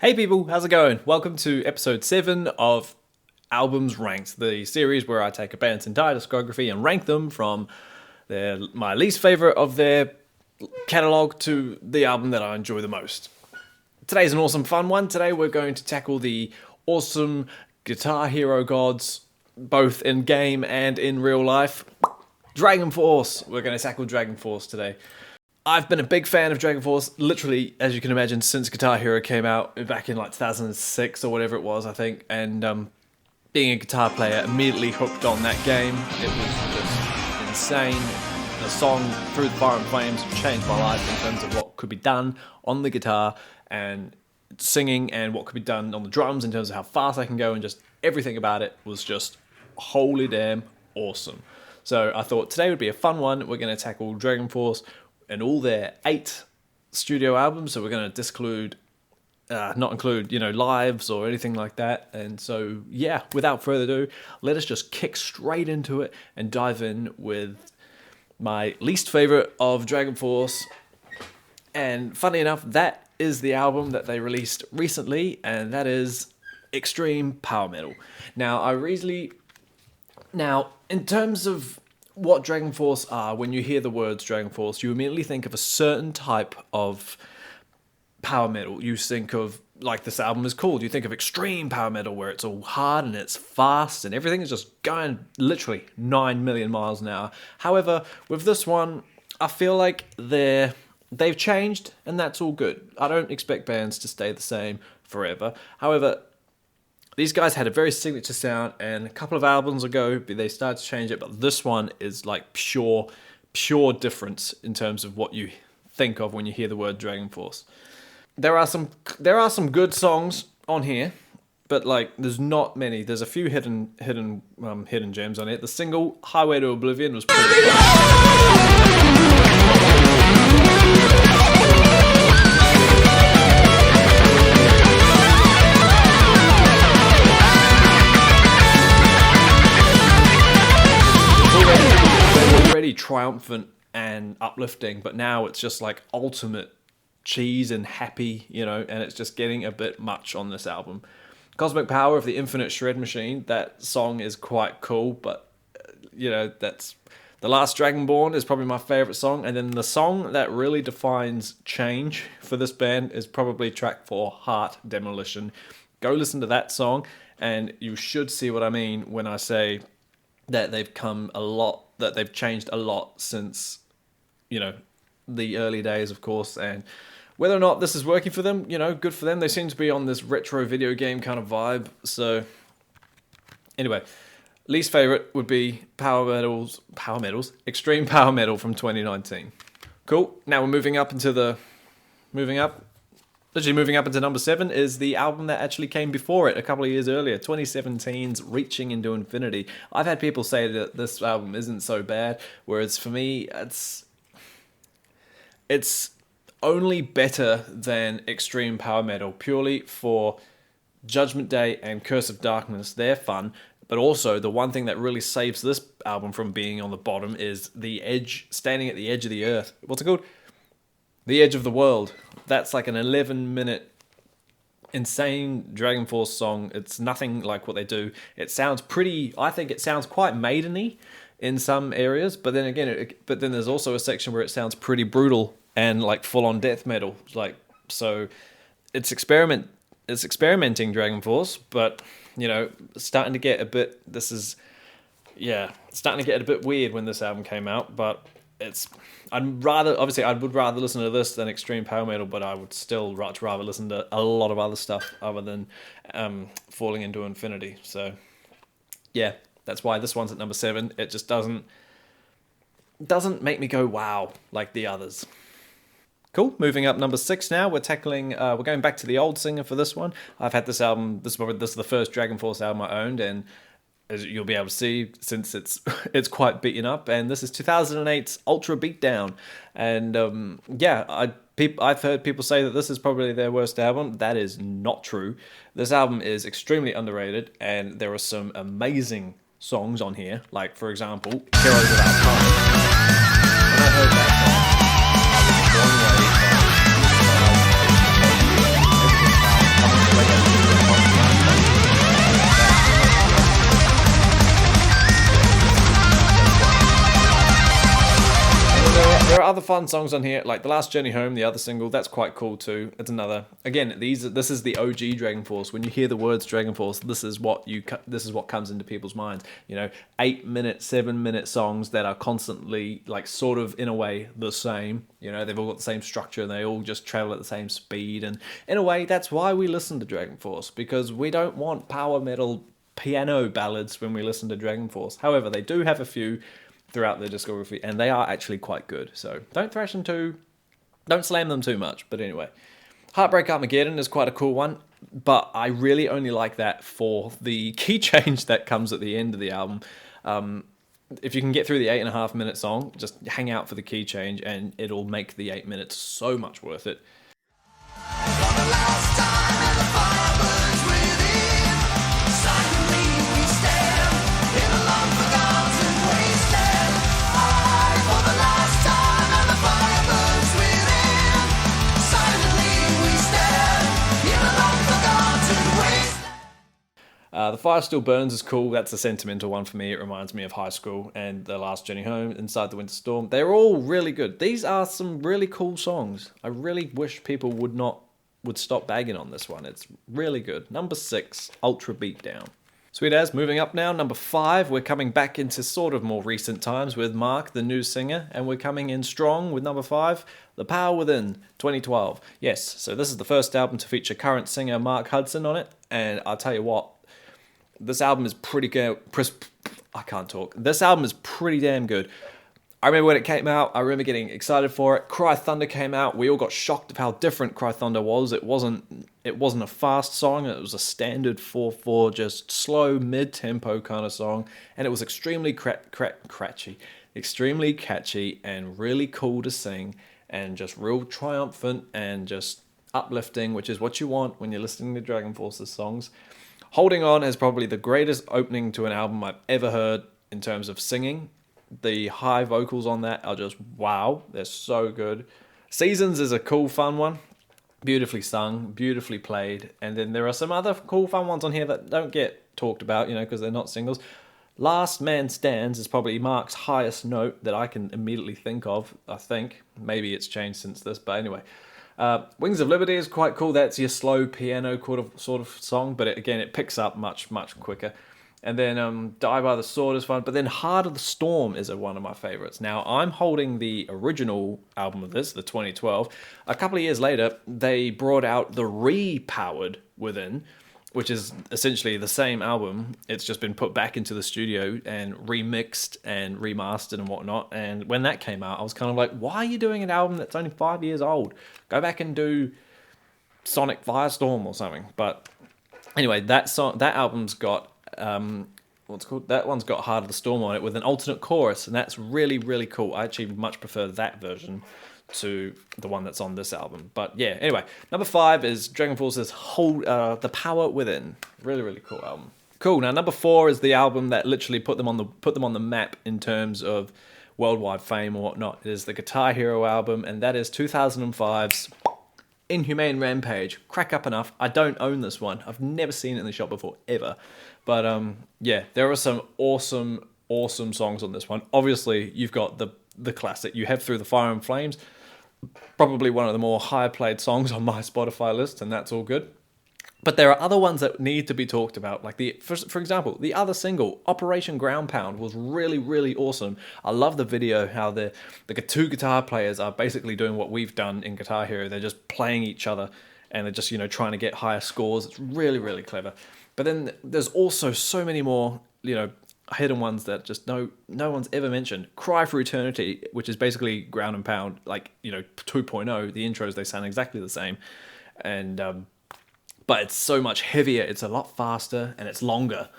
Hey people, how's it going? Welcome to episode 7 of Albums Ranked, the series where I take a band's entire discography and rank them from my least favourite of their catalogue to the album that I enjoy the most. Today's an awesome fun one. Today we're going to tackle the awesome guitar hero gods, both in game and in real life. Dragonforce! We're going to tackle Dragonforce today. I've been a big fan of Dragonforce, literally, as you can imagine, since Guitar Hero came out back in like 2006 or whatever it was, I think. And being a guitar player, immediately hooked on that game. It was just insane. The song Through the Fire and Flames changed my life in terms of what could be done on the guitar and singing, and what could be done on the drums in terms of how fast I can go, and just everything about it was just holy damn awesome. So I thought today would be a fun one. We're going to tackle Dragonforce and all their 8 studio albums, so we're going to not include, lives or anything like that. And so, yeah, without further ado, let us just kick straight into it and dive in with my least favorite of Dragonforce. And funny enough, that is the album that they released recently, and that is Extreme Power Metal. Now, in terms of what Dragonforce are, when you hear the words Dragonforce, you immediately think of a certain type of power metal. You think of, like this album is called, you think of extreme power metal, where it's all hard and it's fast and everything is just going literally 9 million miles an hour. However, with this one, I feel like they've changed, and that's all good. I don't expect bands to stay the same forever. However, these guys had a very signature sound, and a couple of albums ago, they started to change it, but this one is like pure difference in terms of what you think of when you hear the word Dragonforce. There are some good songs on here, but like there's not many. There's a few hidden gems on it. The single Highway to Oblivion was pretty triumphant and uplifting, but now it's just like ultimate cheese and happy, and it's just getting a bit much on this album. Cosmic Power of the Infinite Shred Machine, that song is quite cool, but that's The Last Dragonborn is probably my favorite song. And then the song that really defines change for this band is probably track 4, Heart Demolition. Go listen to that song and you should see what I mean when I say that they've changed a lot since, the early days, of course. And whether or not this is working for them, good for them. They seem to be on this retro video game kind of vibe. So anyway, least favorite would be Extreme Power Metal from 2019. Cool. Now we're moving up into number 7 is the album that actually came before it a couple of years earlier, 2017's Reaching into Infinity. I've had people say that this album isn't so bad, whereas for me, it's only better than Extreme Power Metal, purely for Judgment Day and Curse of Darkness. They're fun, but also the one thing that really saves this album from being on the bottom is the edge, standing at the edge of the earth. What's it called? The Edge of the World. That's like an 11-minute insane Dragonforce song. It's nothing like what they do. It sounds I think it sounds quite maideny in some areas, but then again, then there's also a section where it sounds pretty brutal and like full-on death metal. So it's experimenting Dragonforce, but starting to get a bit weird when this album came out, but I would rather listen to this than Extreme Power Metal, but I would still rather listen to a lot of other stuff other than Falling into Infinity. So yeah, that's why this one's at number 7. It just doesn't make me go wow like the others. Cool. Moving up, number 6 now. We're going back to the old singer for this one. I've had this album. This is the first Dragonforce album I owned, and as you'll be able to see, since it's quite beaten up, and this is 2008's Ultra Beatdown. And I've heard people say that this is probably their worst album. That is not true. This album is extremely underrated, and there are some amazing songs on here. Like, for example, Heroes Without Time. When I heard that song, I was blown away by are other fun songs on here, like The Last Journey Home, the other single. That's quite cool too. It's another. Again, this is the OG Dragonforce. When you hear the words Dragonforce, this is what comes into people's minds. 8-minute, 7-minute songs that are constantly, like, sort of in a way the same. They've all got the same structure and they all just travel at the same speed. And in a way, that's why we listen to Dragonforce, because we don't want power metal piano ballads when we listen to Dragonforce. However, they do have a few throughout their discography, and they are actually quite good. So don't slam them too much. But anyway, Heartbreak Armageddon is quite a cool one, but I really only like that for the key change that comes at the end of the album. If you can get through the 8.5-minute song, just hang out for the key change, and it'll make the 8 minutes so much worth it. The Fire Still Burns is cool. That's a sentimental one for me. It reminds me of high school, and The Last Journey Home, Inside the Winter Storm. They're all really good. These are some really cool songs. I really wish people would stop bagging on this one. It's really good. Number 6, Ultra Beatdown. Sweet as, moving up now. Number 5, we're coming back into sort of more recent times with Mark, the new singer, and we're coming in strong with number 5, The Power Within, 2012. Yes, so this is the first album to feature current singer Mark Hudson on it, and I'll tell you what, this album is pretty good. I can't talk. This album is pretty damn good. I remember when it came out, I remember getting excited for it. Cry Thunder came out. We all got shocked of how different Cry Thunder was. It wasn't a fast song. It was a standard 4/4, just slow, mid-tempo kind of song. And it was extremely extremely catchy and really cool to sing, and just real triumphant and just uplifting, which is what you want when you're listening to Dragonforce's songs. Holding On is probably the greatest opening to an album I've ever heard in terms of singing. The high vocals on that are just wow. They're so good. Seasons is a cool, fun one. Beautifully sung, beautifully played. And then there are some other cool, fun ones on here that don't get talked about, because they're not singles. Last Man Stands is probably Mark's highest note that I can immediately think of, I think. Maybe it's changed since this, but anyway. Wings of Liberty is quite cool. That's your slow piano sort of song, but it picks up much, much quicker. And then Die by the Sword is fun. But then Heart of the Storm is one of my favorites. Now, I'm holding the original album of this, the 2012. A couple of years later, they brought out the Re-Powered Within, which is essentially the same album. It's just been put back into the studio and remixed and remastered and whatnot. And when that came out, I was kind of like, why are you doing an album that's only 5 years old? Go back and do Sonic Firestorm or something. But anyway, that album's got that one's got Heart of the Storm on it with an alternate chorus, and that's really, really cool. I actually much prefer that version to the one that's on this album. But yeah, anyway, number 5 is Dragonforce's The Power Within. Really, really cool album. Cool. Now number 4 is the album that literally put them on the map in terms of worldwide fame or whatnot. It is the Guitar Hero album, and that is 2005's Inhuman Rampage. Crack up enough. I don't own this one. I've never seen it in the shop before, ever. But yeah, there are some awesome songs on this one. Obviously, you've got the classic. You have Through the Fire and Flames, probably one of the more higher played songs on my Spotify list, and that's all good. But there are other ones that need to be talked about, like for example, the other single, Operation Ground Pound, was really, really awesome. I love the video, how the two guitar players are basically doing what we've done in Guitar Hero. They're just playing each other, and they're just trying to get higher scores. It's really, really clever. But then there's also so many more, hidden ones that just no one's ever mentioned. Cry for Eternity, which is basically Ground and Pound, 2.0. The intros, they sound exactly the same. And but it's so much heavier. It's a lot faster, and it's longer.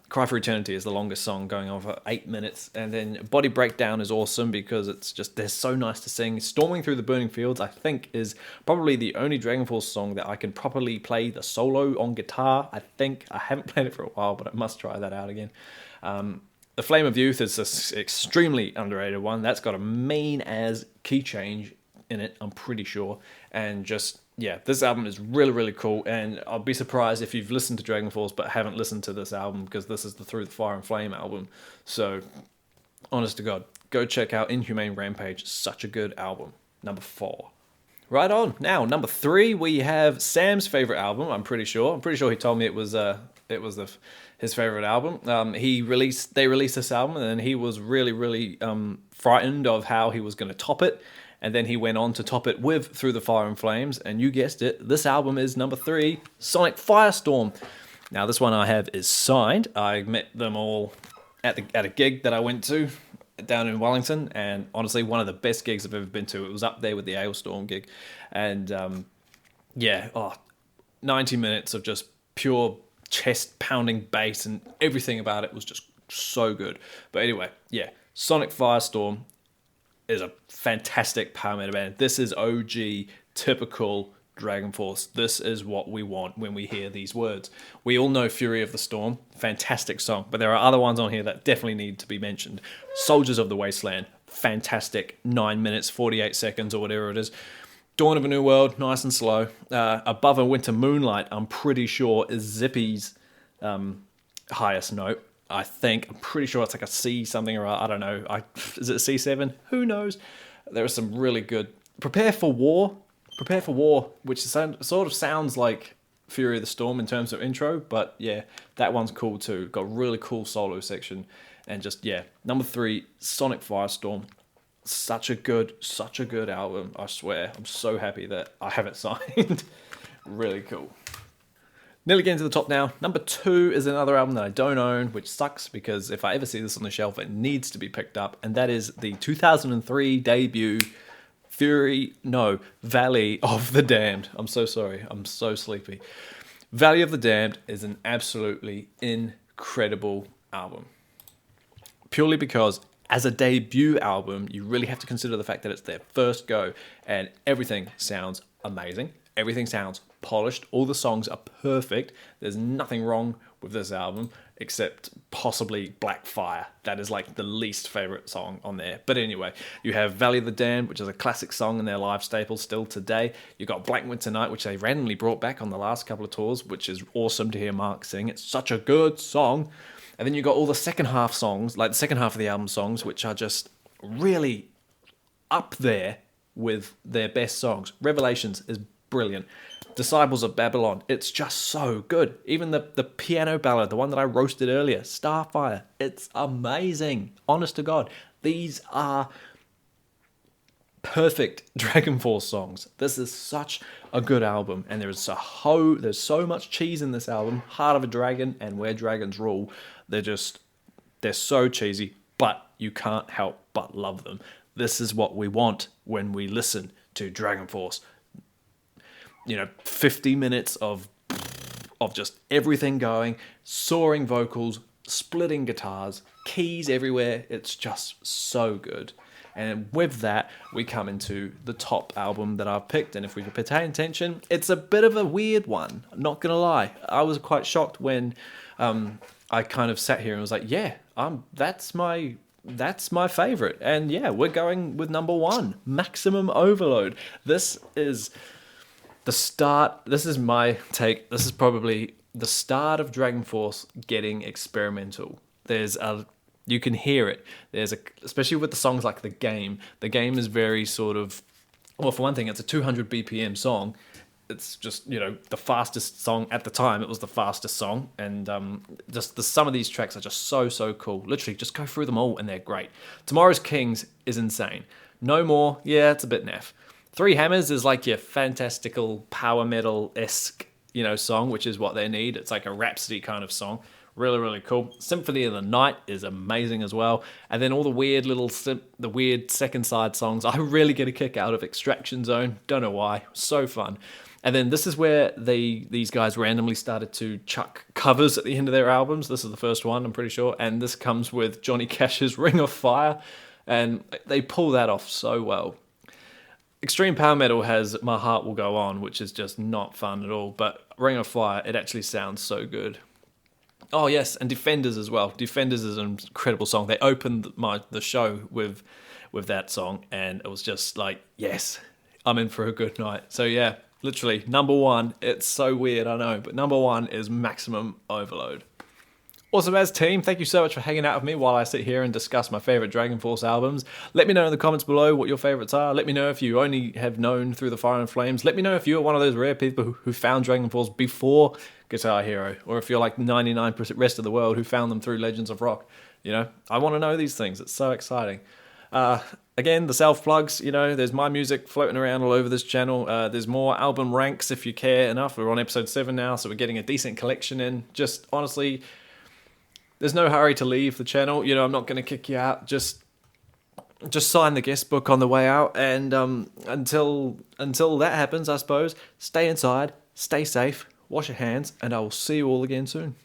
Cry for Eternity is the longest song, going on for 8 minutes. And then Body Breakdown is awesome because they're so nice to sing. Storming Through the Burning Fields, I think, is probably the only Dragonforce song that I can properly play the solo on guitar. I think. I haven't played it for a while, but I must try that out again. The Flame of Youth is an extremely underrated one. That's got a mean-as key change in it, I'm pretty sure. And just, yeah, this album is really, really cool. And I'll be surprised if you've listened to Dragonforce but haven't listened to this album, because this is the Through the Fire and Flame album. So, honest to God, go check out Inhuman Rampage. Such a good album. Number 4. Right on. Now, number 3, we have Sam's favorite album. I'm pretty sure he told me it was his favorite album. They released this album, and then he was really frightened of how he was going to top it. And then he went on to top it with Through the Fire and Flames. And you guessed it, this album is number 3, Sonic Firestorm. Now, this one I have is signed. I met them all at a gig that I went to down in Wellington, and honestly, one of the best gigs I've ever been to. It was up there with the Ailstorm gig, and 90 minutes of just pure chest-pounding bass, and everything about it was just so good. But anyway, yeah, Sonic Firestorm is a fantastic power metal band. This is OG, typical Dragonforce. This is what we want when we hear these words. We all know Fury of the Storm, fantastic song, but there are other ones on here that definitely need to be mentioned. Soldiers of the Wasteland, fantastic, 9 minutes, 48 seconds or whatever it is. Dawn of a New World, nice and slow. Above a Winter Moonlight, I'm pretty sure is Zippy's highest note. I'm pretty sure it's like a C something, or I don't know. Is it a C7? Who knows? There are some really good. Prepare for War, which sort of sounds like Fury of the Storm in terms of intro, but yeah, that one's cool too. Got a really cool solo section, and just, yeah, number 3, Sonic Firestorm. Such a good album, I swear. I'm so happy that I have it signed. Really cool. Nearly getting to the top now. Number 2 is another album that I don't own, which sucks because if I ever see this on the shelf, it needs to be picked up, and that is the 2003 debut Valley of the Damned. I'm so sorry. I'm so sleepy. Valley of the Damned is an absolutely incredible album. Purely because as a debut album, you really have to consider the fact that it's their first go, and everything sounds amazing. Everything sounds polished. All the songs are perfect. There's nothing wrong with this album except possibly Black Fire. That is like the least favorite song on there. But anyway, you have Valley of the Damned, which is a classic song and their live staple still today. You got Black Winter Night, which they randomly brought back on the last couple of tours, which is awesome to hear Mark sing. It's such a good song. And then you got all the second half songs, like the second half of the album songs, which are just really up there with their best songs. Revelations is brilliant. Disciples of Babylon, it's just so good. Even the piano ballad, the one that I roasted earlier, Starfire, it's amazing. Honest to God, these are perfect Dragonforce songs. This is such a good album, and there's so much cheese in this album. Heart of a Dragon and Where Dragons Rule, they're so cheesy, but you can't help but love them. This is what we want when we listen to Dragonforce. 50 minutes of just everything going, soaring vocals, splitting guitars, keys everywhere. It's just so good. And with that, we come into the top album that I've picked. And if we pay attention, it's a bit of a weird one. I'm not going to lie. I was quite shocked when I kind of sat here and was like, yeah, that's my favorite. And yeah, we're going with number 1, Maximum Overload. This is the start. This is my take. This is probably the start of Dragonforce getting experimental. You can hear it. Especially with the songs like The Game. The Game is very sort of, well, for one thing, it's a 200 BPM song. It's just, the fastest song at the time. It was the fastest song. And some of these tracks are just so cool. Literally, just go through them all and they're great. Tomorrow's Kings is insane. No More, yeah, it's a bit naff. Three Hammers is like your fantastical power metal-esque, song, which is what they need. It's like a Rhapsody kind of song. Really, really cool. Symphony of the Night is amazing as well. And then all the weird the weird second side songs. I really get a kick out of Extraction Zone. Don't know why. So fun. And then this is where these guys randomly started to chuck covers at the end of their albums. This is the first one, I'm pretty sure. And this comes with Johnny Cash's Ring of Fire. And they pull that off so well. Extreme Power Metal has My Heart Will Go On, which is just not fun at all. But Ring of Fire, it actually sounds so good. Oh yes, and Defenders as well. Defenders is an incredible song. They opened the show with that song, and it was just like, yes, I'm in for a good night. So yeah, literally, number 1. It's so weird, I know, but number 1 is Maximum Overload. Awesome as team, thank you so much for hanging out with me while I sit here and discuss my favourite Dragonforce albums. Let me know in the comments below what your favourites are. Let me know if you only have known through the Fire and Flames. Let me know if you're one of those rare people who found Dragonforce before Guitar Hero, or if you're like 99% rest of the world who found them through Legends of Rock. You know, I want to know these things. It's so exciting. Again, the self-plugs, you know, there's my music floating around all over this channel. There's more album ranks if you care enough. We're on episode 7 now, so we're getting a decent collection in. Just, honestly, there's no hurry to leave the channel. You know, I'm not going to kick you out. Just sign the guest book on the way out. And until that happens, I suppose, stay inside, stay safe, wash your hands, and I will see you all again soon.